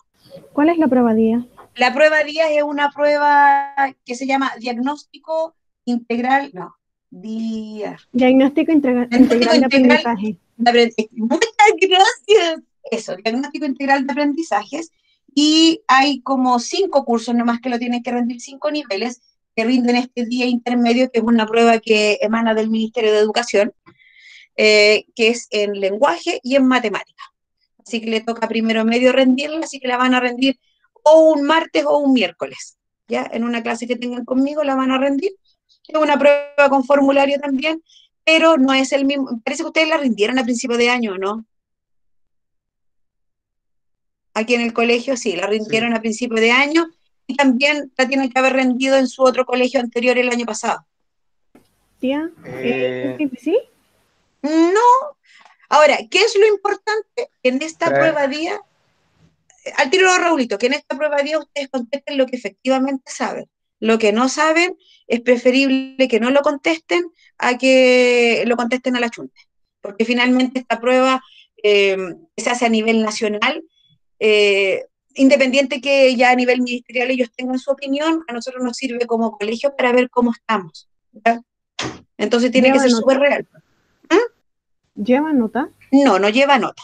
¿Cuál es la prueba día? La prueba día es una prueba que se llama diagnóstico integral, no, día. Diagnóstico integral de aprendizaje. Muchas gracias. Eso, diagnóstico integral de aprendizajes. Y hay como 5 cursos nomás que lo tienen que rendir, 5 niveles que rinden este día intermedio, que es una prueba que emana del Ministerio de Educación, que es en lenguaje y en matemática. Así que le toca primero medio rendirla, así que la van a rendir o un martes o un miércoles. ¿Ya? En una clase que tengan conmigo la van a rendir. Es una prueba con formulario también, pero no es el mismo. Parece que ustedes la rindieron a principio de año, ¿no? Aquí en el colegio sí, la rindieron Sí. a principio de año y también la tienen que haber rendido en su otro colegio anterior el año pasado. Tía, ¿es difícil? No. Ahora, ¿qué es lo importante en esta Trae- prueba día? Al tiro, Raulito, que en esta prueba día ustedes contesten lo que efectivamente saben. Lo que no saben es preferible que no lo contesten a que lo contesten a la chunta. Porque finalmente esta prueba se hace a nivel nacional, independiente que ya a nivel ministerial ellos tengan su opinión, a nosotros nos sirve como colegio para ver cómo estamos. ¿Ya? Entonces tiene que ¿Lleva ser nota? súper real. ¿Lleva nota? No, no lleva nota.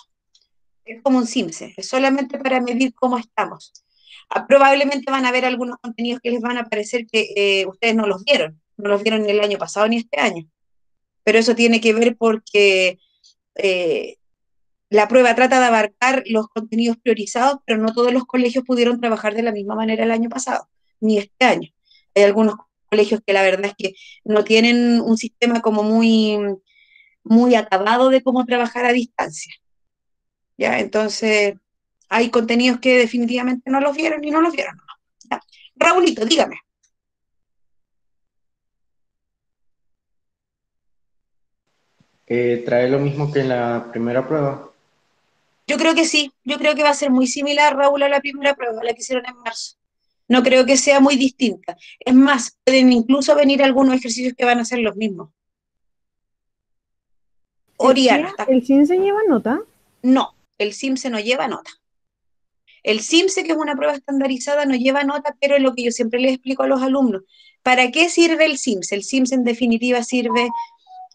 Es como un CIMSE, es solamente para medir cómo estamos. Probablemente van a haber algunos contenidos que les van a parecer que ustedes no los vieron ni el año pasado ni este año. Pero eso tiene que ver porque eh, la prueba trata de abarcar los contenidos priorizados, pero no todos los colegios pudieron trabajar de la misma manera el año pasado, ni este año. Hay algunos colegios que la verdad es que no tienen un sistema como muy acabado de cómo trabajar a distancia. ¿Ya? Entonces, hay contenidos que definitivamente no los vieron y no los vieron. ¿Ya? Raulito, dígame. Trae lo mismo que en la primera prueba. Yo creo que sí, yo creo que va a ser muy similar, Raúl, a la primera prueba, la que hicieron en marzo. No creo que sea muy distinta. Es más, pueden incluso venir algunos ejercicios que van a ser los mismos. Oriana, Tía, ¿el CINSE lleva nota? No, el CIMSE no lleva nota. El CIMSE, que es una prueba estandarizada, no lleva nota, pero es lo que yo siempre les explico a los alumnos. ¿Para qué sirve el CIMSE? El CIMSE en definitiva sirve,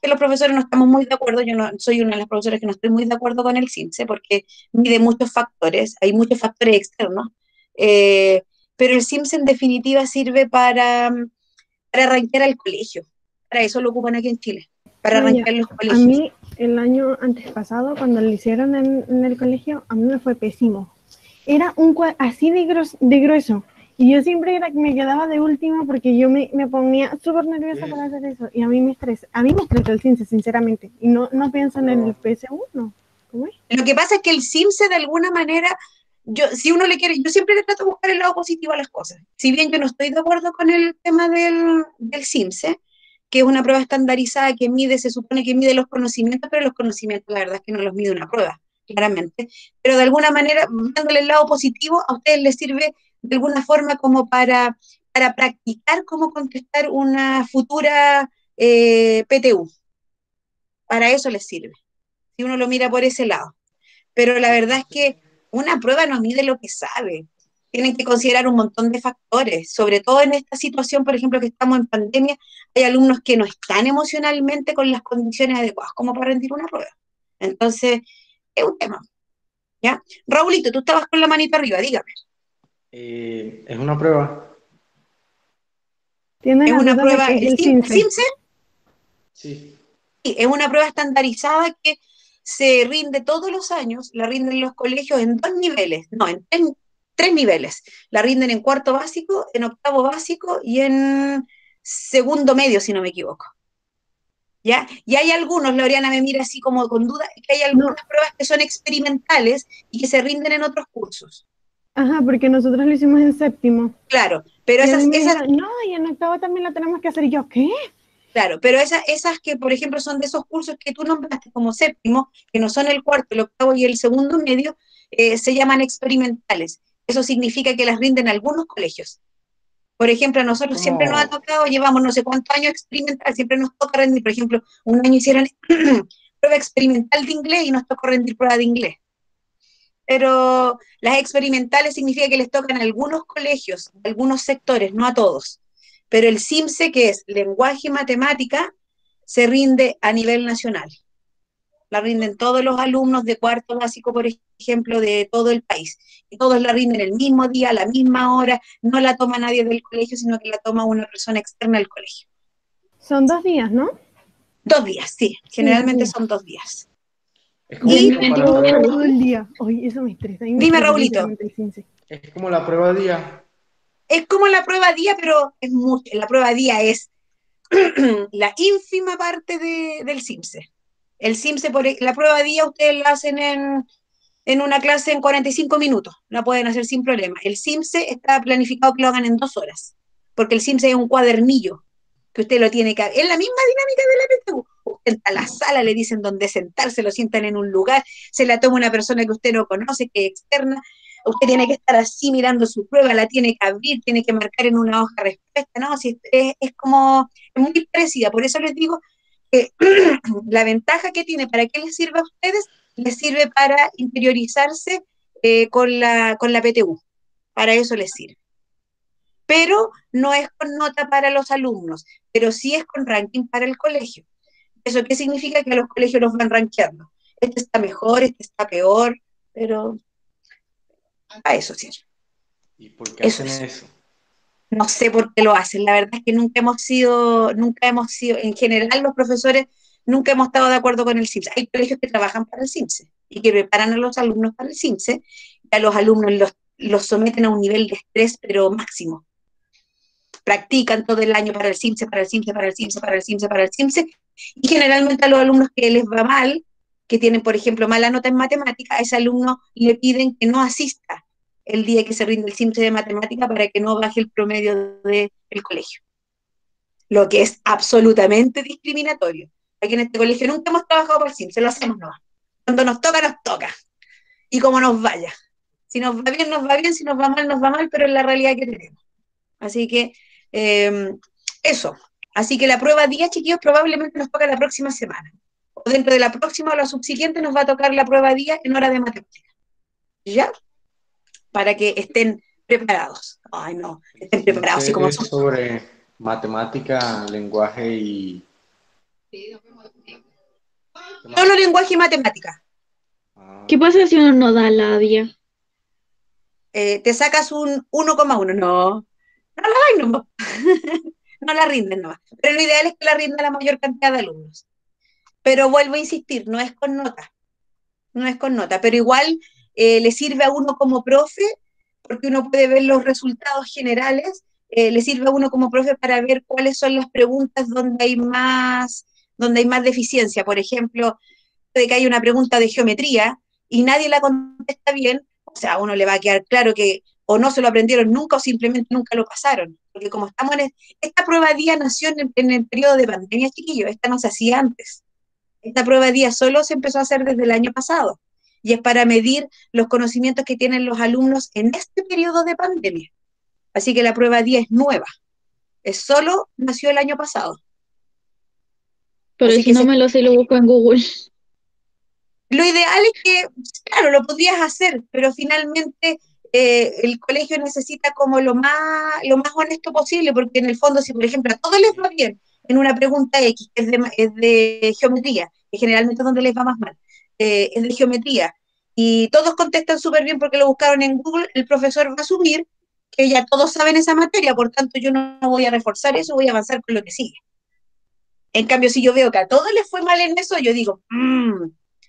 que los profesores no estamos muy de acuerdo, yo no soy una de las profesoras que no estoy muy de acuerdo con el CIMSE porque mide muchos factores, hay muchos factores externos, pero el CIMSE en definitiva sirve para arrancar al colegio. Para eso lo ocupan aquí en Chile, para arrancar los A colegios. mí, el año antes pasado, cuando lo hicieron en el colegio, a mí me fue pésimo. Era un así de grueso. Y yo siempre me quedaba de último porque yo me ponía súper nerviosa para hacer eso. Y a mí me estresó el CINSE, sinceramente. Y no pienso en el PSU, ¿no? ¿Cómo es? Lo que pasa es que el CIMSE de alguna manera, si uno le quiere, yo siempre le trato de buscar el lado positivo a las cosas. Si bien yo no estoy de acuerdo con el tema del CIMSE, que es una prueba estandarizada que mide, se supone que mide los conocimientos, pero los conocimientos la verdad es que no los mide una prueba, claramente. Pero de alguna manera, dándole el lado positivo, a ustedes les sirve de alguna forma como para practicar cómo contestar una futura PTU. Para eso les sirve, si uno lo mira por ese lado. Pero la verdad es que una prueba no mide lo que sabe. Tienen que considerar un montón de factores, sobre todo en esta situación, por ejemplo, que estamos en pandemia, hay alumnos que no están emocionalmente con las condiciones adecuadas como para rendir una prueba. Entonces, es un tema, ¿ya? Raulito, tú estabas con la manita arriba, dígame. Es una prueba. ¿Tiene Es la una duda prueba, de que es el el CINSE? CIMSE, Sí. sí, es una prueba estandarizada que se rinde todos los años, la rinden los colegios en 2 niveles, no, en 3 niveles. La rinden en cuarto básico, en octavo básico y en segundo medio, si no me equivoco. ¿Ya? Y hay algunos, Loriana me mira así como con duda, que hay algunas pruebas que son experimentales y que se rinden en otros cursos. Ajá, porque nosotros lo hicimos en séptimo. Claro, pero Y a mí esas, me esas, dijeron, no, y en octavo también lo tenemos que hacer. Y yo, ¿qué? claro, pero esas que, por ejemplo, son de esos cursos que tú nombraste como séptimo, que no son el cuarto, el octavo y el segundo medio, se llaman experimentales. Eso significa que las rinden algunos colegios. Por ejemplo, a nosotros siempre nos ha Como, tocado, llevamos no sé cuántos años experimental, siempre nos toca rendir, por ejemplo, un año hicieron prueba experimental de inglés y nos tocó rendir prueba de inglés. Pero las experimentales significa que les tocan a algunos colegios, a algunos sectores, no a todos. Pero el CIMSE, que es lenguaje y matemática, se rinde a nivel nacional. La rinden todos los alumnos de cuarto básico, por ejemplo, de todo el país. Y todos la rinden el mismo día, a la misma hora, no la toma nadie del colegio, sino que la toma una persona externa del colegio. Son 2 días, ¿no? 2 días, sí, Sí, 2 generalmente días. son 2 días. es Y como el Y mío tipo es la prueba, todo el día. Oye, eso me estresa. Y me dime, estresa Raulito, sinceramente el 15. es como la prueba día. es como la prueba día, pero es mucho. La prueba día es la ínfima parte del CIMSE. El CIMSE, la prueba día ustedes la hacen en una clase en 45 minutos, la pueden hacer sin problema. El CIMSE está planificado que lo hagan en 2 horas, porque el CIMSE es un cuadernillo que usted lo tiene que... Es la misma dinámica de la PTU. Usted entra a la sala, le dicen dónde sentarse, lo sientan en un lugar, se la toma una persona que usted no conoce, que es externa, usted tiene que estar así mirando su prueba, la tiene que abrir, tiene que marcar en una hoja respuesta, ¿no? Si es como, es muy parecida, por eso les digo que la ventaja que tiene, ¿para qué les sirve a ustedes? Les sirve para interiorizarse con la PTU, para eso les sirve. Pero no es con nota para los alumnos, pero sí es con ranking para el colegio. ¿Eso qué significa? Que a los colegios los van rankeando. Este está mejor, este está peor, pero a eso sí. ¿Y por qué Eso hacen es. eso? No sé por qué lo hacen. La verdad es que nunca hemos sido, en general los profesores nunca hemos estado de acuerdo con el CIMSE. Hay colegios que trabajan para el CIMSE y que preparan a los alumnos para el CIMSE y a los alumnos los someten a un nivel de estrés, pero máximo. Practican todo el año para el CIMSE, para el CIMSE, para el CIMSE, para el CIMSE, para el CIMSE, y generalmente a los alumnos que les va mal, que tienen, por ejemplo, mala nota en matemática, a ese alumno le piden que no asista el día que se rinde el CIMSE de matemática para que no baje el promedio del colegio, lo que es absolutamente discriminatorio. Aquí en este colegio nunca hemos trabajado por el CIMSE, lo hacemos nomás. Cuando nos toca, nos toca, y como nos vaya. Si nos va bien, nos va bien, si nos va mal, pero es la realidad que tenemos. Así que eh, eso. Así que la prueba 10, chiquillos, probablemente nos toca la próxima semana. O dentro de la próxima o la subsiguiente nos va a tocar la prueba 10 en hora de matemática. ¿Ya? Para que estén preparados. Ay, no, El estén preparados, así 15 como es son. sobre matemática, lenguaje y... ¿Qué más? Solo lenguaje y matemática. Ah, ¿Qué pasa si uno no da la DIA? Te sacas un 1,1. No, no la vais, no. No la rinden nomás. Pero lo ideal es que la rinda la mayor cantidad de alumnos. Pero vuelvo a insistir, no es con nota. No es con nota, pero igual le sirve a uno como profe, porque uno puede ver los resultados generales, le sirve a uno como profe para ver cuáles son las preguntas donde hay más deficiencia. Por ejemplo, de que hay una pregunta de geometría y nadie la contesta bien, o sea, a uno le va a quedar claro que o no se lo aprendieron nunca o simplemente nunca lo pasaron. Porque como estamos esta prueba día nació en el periodo de pandemia, chiquillos, esta no se hacía antes. Esta prueba de día solo se empezó a hacer desde el año pasado y es para medir los conocimientos que tienen los alumnos en este periodo de pandemia. Así que la prueba día es nueva, nació el año pasado. Pero Así si que no me lo sé, lo busco en Google. lo ideal es que, claro, lo podrías hacer, pero finalmente el colegio necesita como lo más honesto posible, porque en el fondo, si por ejemplo a todos les va bien en una pregunta X, que es de geometría, que generalmente es donde les va más mal, es de geometría, y todos contestan súper bien porque lo buscaron en Google, el profesor va a asumir que ya todos saben esa materia, por tanto yo no voy a reforzar eso, voy a avanzar con lo que sigue. En cambio, si yo veo que a todos les fue mal en eso, yo digo,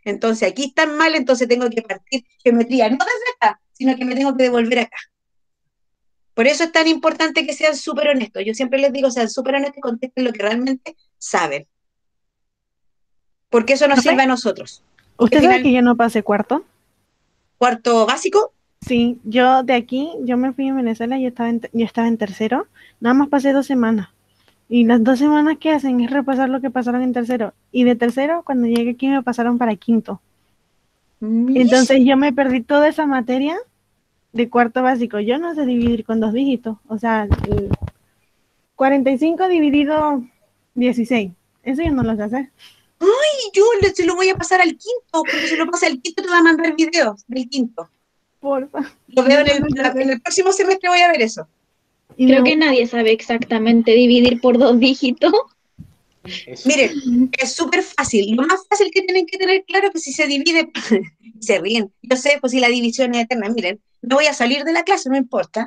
Entonces aquí están mal, entonces tengo que partir geometría, no desde acá, sino que me tengo que devolver acá. Por eso es tan importante que sean súper honestos. Yo siempre les digo, sean súper honestos y contesten lo que realmente saben. Porque eso nos ¿Profe? sirve a nosotros. ¿Usted sabe Final, que yo no pasé cuarto? cuarto básico. Sí, yo de aquí, yo me fui a Venezuela, yo estaba en tercero, nada más pasé 2 semanas. Y las 2 semanas que hacen es repasar lo que pasaron en tercero. Y de tercero, cuando llegué aquí, me pasaron para quinto. Entonces yo me perdí toda esa materia de cuarto básico. Yo no sé dividir con 2 dígitos. O sea, 45 dividido 16. Eso yo no lo sé hacer. Y yo se lo voy a pasar al quinto. Cuando se lo pase al quinto te va a mandar videos del quinto. Porfa. Lo veo Yo no lo sé hacer. en el próximo semestre voy a ver eso. Y Creo me- que nadie sabe exactamente dividir por 2 dígitos. Eso. Miren, es súper fácil. Lo más fácil que tienen que tener claro es que si se divide, se ríen. Yo sé, pues si la división es eterna, miren, no voy a salir de la clase, no importa.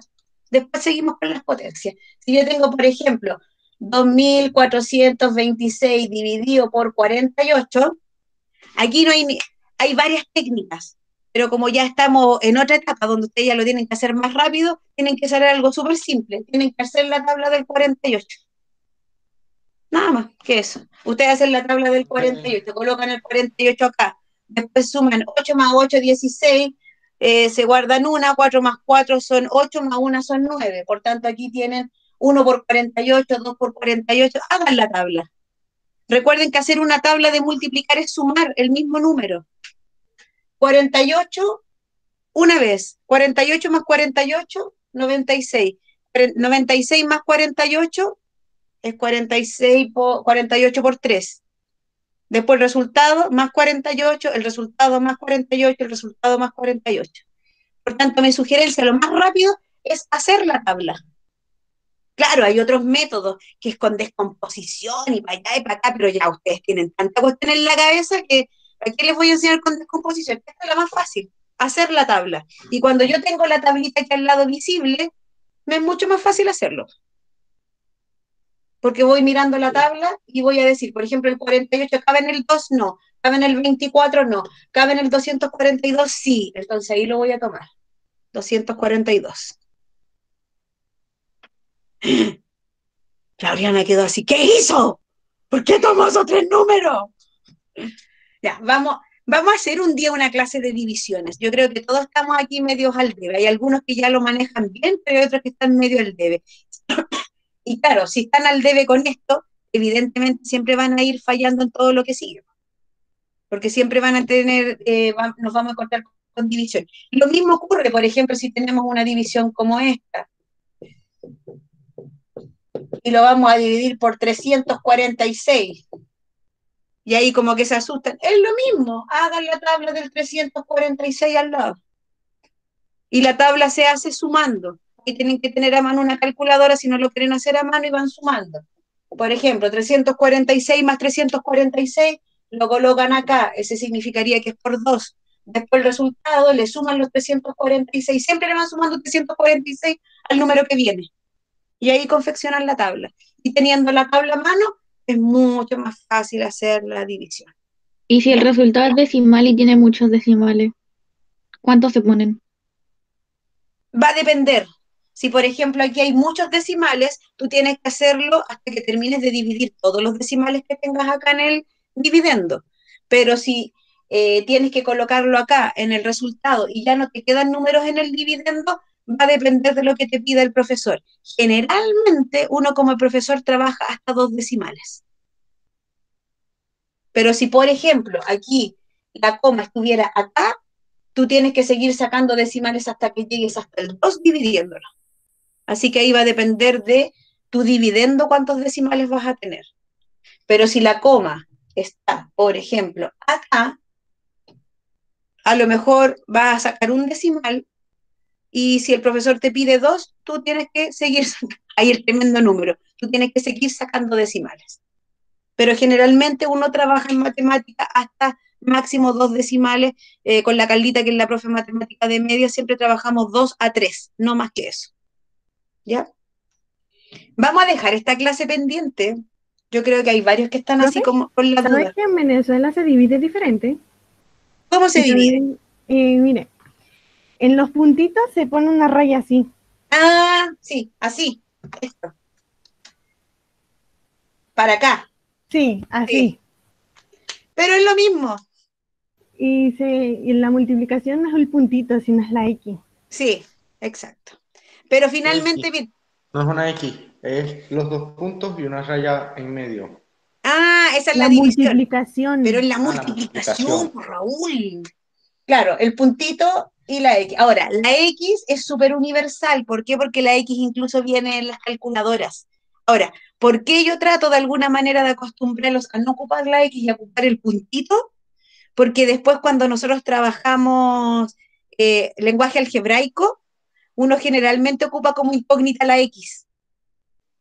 Después seguimos con las potencias. Si yo tengo, por ejemplo, 2426 dividido por 48, aquí no hay, hay varias técnicas, pero como ya estamos en otra etapa donde ustedes ya lo tienen que hacer más rápido, tienen que hacer algo súper simple. Tienen que hacer la tabla del 48. Nada más que eso. Ustedes hacen la tabla del 48, colocan el 48 acá, después suman 8 más 8, 16, se guardan una, 4 más 4 son 8, más 1 son 9. Por tanto, aquí tienen 1 por 48, 2 por 48. Hagan la tabla. Recuerden que hacer una tabla de multiplicar es sumar el mismo número. 48 una vez, 48 más 48, 96. 96 más 48 es 46 por, 48 por 3. Después el resultado más 48, el resultado más 48, el resultado más 48. Por tanto, mi sugerencia, lo más rápido, es hacer la tabla. Claro, hay otros métodos, que es con descomposición y para allá y para acá, pero ya ustedes tienen tanta cuestión en la cabeza que aquí les voy a enseñar con descomposición. Esta es la más fácil, hacer la tabla. Y cuando yo tengo la tablita aquí al lado visible, me es mucho más fácil hacerlo. Porque voy mirando la tabla y voy a decir, por ejemplo, el 48 cabe en el 2, no, cabe en el 24, no, cabe en el 242, sí, entonces ahí lo voy a tomar, 242. Claudiana quedó así, ¿qué hizo? ¿Por qué tomó esos 3 números? Ya, vamos a hacer un día una clase de divisiones. Yo creo que todos estamos aquí medios al debe. Hay algunos que ya lo manejan bien, pero hay otros que están medio al debe. Y claro, si están al debe con esto, evidentemente siempre van a ir fallando en todo lo que sigue, porque siempre van a tener, nos vamos a encontrar con división. Lo mismo ocurre, por ejemplo, si tenemos una división como esta, y lo vamos a dividir por 346, y ahí como que se asustan. Es lo mismo, hagan la tabla del 346 al lado. Y la tabla se hace sumando. Y tienen que tener a mano una calculadora si no lo quieren hacer a mano y van sumando. Por ejemplo, 346 más 346 lo colocan acá, ese significaría que es por 2. Después el resultado le suman los 346, siempre le van sumando 346 al número que viene. Y ahí confeccionan la tabla. Y teniendo la tabla a mano, es mucho más fácil hacer la división. Y si el resultado es decimal y tiene muchos decimales, ¿cuántos se ponen? Va a depender. Si, por ejemplo, aquí hay muchos decimales, tú tienes que hacerlo hasta que termines de dividir todos los decimales que tengas acá en el dividendo. Pero si tienes que colocarlo acá en el resultado y ya no te quedan números en el dividendo, va a depender de lo que te pida el profesor. Generalmente, uno como profesor trabaja hasta 2 decimales. Pero si, por ejemplo, aquí la coma estuviera acá, tú tienes que seguir sacando decimales hasta que llegues hasta el 2 dividiéndolo. Así que ahí va a depender de tu dividendo cuántos decimales vas a tener. Pero si la coma está, por ejemplo, acá, a lo mejor vas a sacar un decimal y si el profesor te pide 2, tú tienes que seguir, ahí el tremendo número, tú tienes que seguir sacando decimales. Pero generalmente uno trabaja en matemática hasta máximo 2 decimales, con la Carlita, que es la profe de matemática de media, siempre trabajamos 2 a 3, no más que eso. ¿Ya? Vamos a dejar esta clase pendiente. Yo creo que hay varios que están así ¿Profe? como con la ¿Sabes duda. que en Venezuela se divide diferente? ¿Cómo se Y divide? también, mire, en los puntitos se pone una raya así. Ah, sí, así, esto, para acá, Sí, así. sí, pero es lo mismo, Y en la multiplicación no es el puntito, sino es la X. sí, exacto. Pero X. finalmente, No es una X, es los dos puntos y una raya en medio. esa es la La división, pero en multiplicación. la Ah, la multiplicación, multiplicación. pues, Raúl. Claro, el puntito y la X. Ahora, la X es súper universal. ¿Por qué? Porque la X incluso viene en las calculadoras. Ahora, ¿por qué yo trato de alguna manera de acostumbrarlos a no ocupar la X y a ocupar el puntito? Porque después cuando nosotros trabajamos lenguaje algebraico, uno generalmente ocupa como incógnita la X,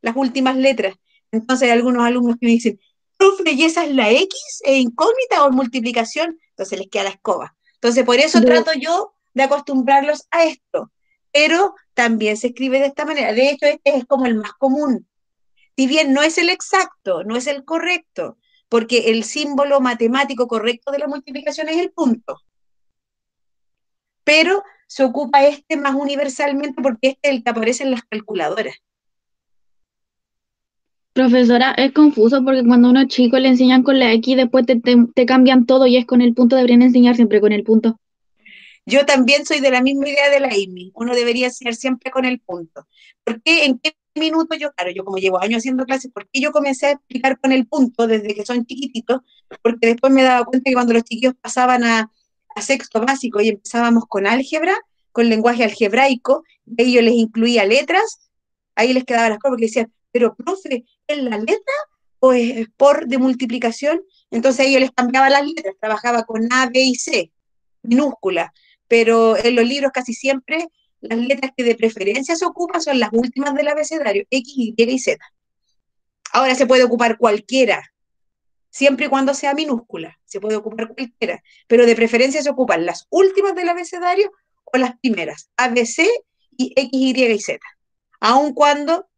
las últimas letras. Entonces hay algunos alumnos que me dicen, profe, ¿y esa es la X? ¿Es incógnita o en multiplicación? Entonces les queda la escoba. Entonces por eso De, trato yo de acostumbrarlos a esto. Pero también se escribe de esta manera. De hecho, este es como el más común. Si bien no es el exacto, no es el correcto, porque el símbolo matemático correcto de la multiplicación es el punto, pero se ocupa este más universalmente porque este es el que aparece en las calculadoras. profesora, es confuso porque cuando a uno es chico le enseñan con la X, después te cambian todo y es con el punto, deberían enseñar siempre con el punto. Yo también soy de la misma idea de la Amy. Uno debería ser siempre con el punto. ¿Por qué? ¿En qué minuto yo, claro, yo como llevo años haciendo clases, por qué yo comencé a explicar con el punto desde que son chiquititos? Porque después me daba cuenta que cuando los chiquillos pasaban a sexto básico y empezábamos con álgebra, con lenguaje algebraico, y ahí yo les incluía letras, ahí les quedaba las cosas porque decían, pero profe, ¿es la letra o es por de multiplicación? Entonces ahí yo les cambiaba las letras, trabajaba con A, B y C, minúsculas, pero en los libros casi siempre las letras que de preferencia se ocupan son las últimas del abecedario, X, Y y Z. Ahora se puede ocupar cualquiera, siempre y cuando sea minúscula, se puede ocupar cualquiera, pero de preferencia se ocupan las últimas del abecedario o las primeras, A, B, C y X, Y Z, aun cuando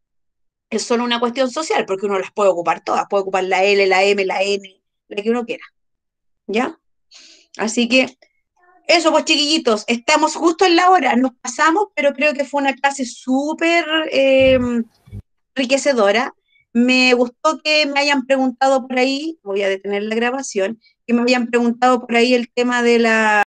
es solo una cuestión social, porque uno las puede ocupar todas, puede ocupar la L, la M, la N, la que uno quiera, ¿ya? Así que eso, pues chiquillitos, estamos justo en la hora, nos pasamos, pero creo que fue una clase súper enriquecedora. Me gustó que me hayan preguntado por ahí, voy a detener la grabación, que me hayan preguntado por ahí el tema de la